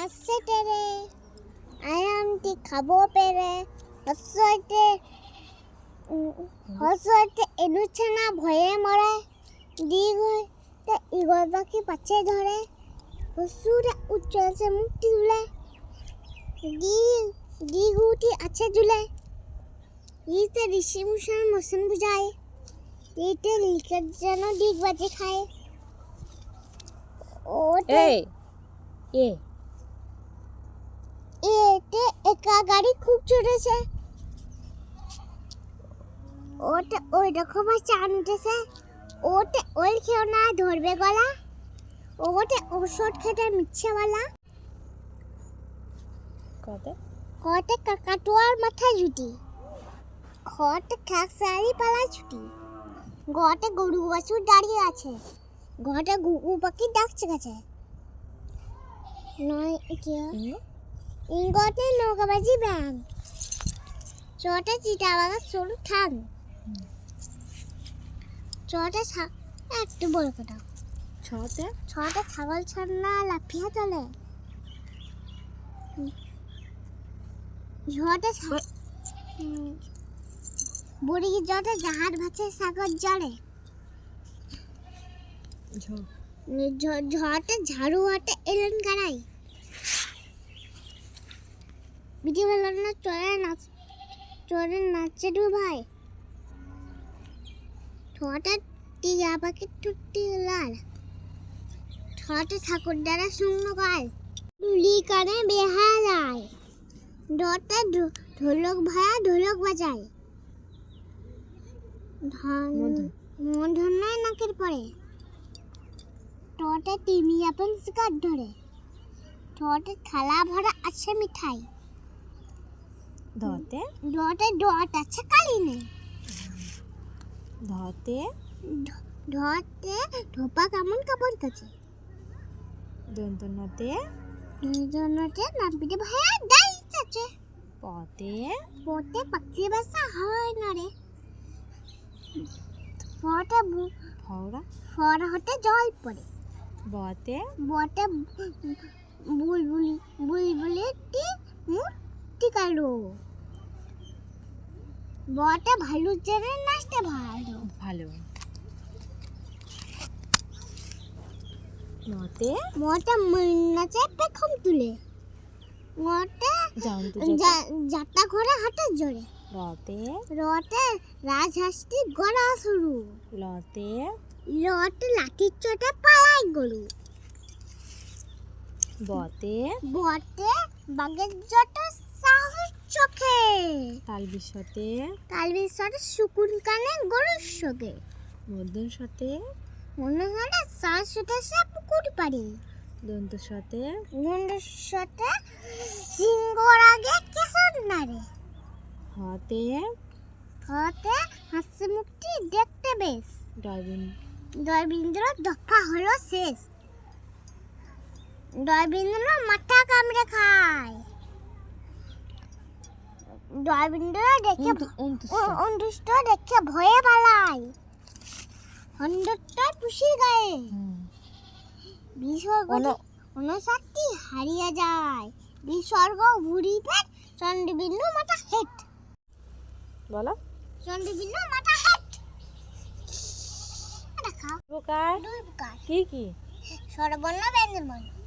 আছে তেরে আয়ামটি খাবো পেরে হসইতে এনুছে না ভয়ে মরে দিগ হইতে ইগল পাখি পাছে ধরে হসুরে উচ্চছে মুক্তি তুলে দিগ উঠি আছে ঝুলে ইতে ঋষি মুশান মোশন বুঝায় ইতে লিখত যেন দিগ বাজে খায় ওতে এতে একা গাড়ি খুব চড়েছে ওতে ওই দেখো ভাই চান উঠেছে ওতে ওই খেও না ধরবে গলা ওতে ওষুধ খেতে মিচ্ছেওয়ালা কতে কাকাতুয়ার মাথায় জুটি খতে খাকসারি পালা ছুটি গতে গরু বাছুর দাঁড়িয়ে আছে ঘটে ঘুঘু পাখি ডাকছে গেছে নয় কি ইঙ্গতে নৌকাবাজি ব্যাং চটে চিটাবাগা সরু ঠাং চটে একটু বড় কথা ছটে ছাগল ছানা লাফিয়া চলে ঝটে বুড়ি জটে জাহাজ ভাসে সাগর জলে ঝটে ঝাড়ু হাটে এলেন গাড়াই বিধিবেলা না চড়ে নাচে দু ভাই ঠোঁটে টিয়া পাখি টুটি লাল ঠোঁটে ঠাকুর দ্বারা শূন্য গায় দুলি কানে বেহালায় ডটে ঢোলক ভায়া ঢোলক বাজায় মধন্যায় নাকের পরে ঠোঁটে টিমি আপন শিকার ধরে ঠোঁটে থালা ভরা আছে মিঠাই ধতে ডট আছে কালি নেই ধতে ধোপা কেমন কাপড় কাছে দন্তনতে নাপিতে ভাইয়া ডাইস আছে পতে পাখি বাসা হয় না রে ফড়া হতে জল পড়ে বতে বুলবুলি মূর্তি কালো বটে ভালু চেনে নাচতে ভালো মতে নাচে পেখম তুলে মতে যাত্রা ঘরে হাতে জোরে রতে রাজহাঁসটি গড়া শুরু লতে লাঠির চোটে পালাই গরু বতে বাগের জটা সাহস চোখে তালবিশতে শুকুন কানে গরুর শোকে মধ্যন সাথে শ্বাস ছুটে সে পুকুর পাড়ি দন্ত সাথে সিংহর আগে কেশর নারে হতে হাসি মুখটি দেখতে বেশ দয়বিন্দ্র দফা হলো শেষ দয়বিন্দ্র মাথা কামড়ে খায় দয়বিন্দ্র দেখে অন্তুষ্ট দেখে ভয়ে পালায় হন্ডটা টুসির গায়ে বিসর্গ 59টি হারিয়ে যায় বিসর্গ ভুড়ি পেট চন্দ্রবিন্দু মাথা হেট বলো চন্দ্রবিন্দু মাথা হেট দেখাও প্রকার কি সর্বর্ণ ব্যঞ্জনবর্ণ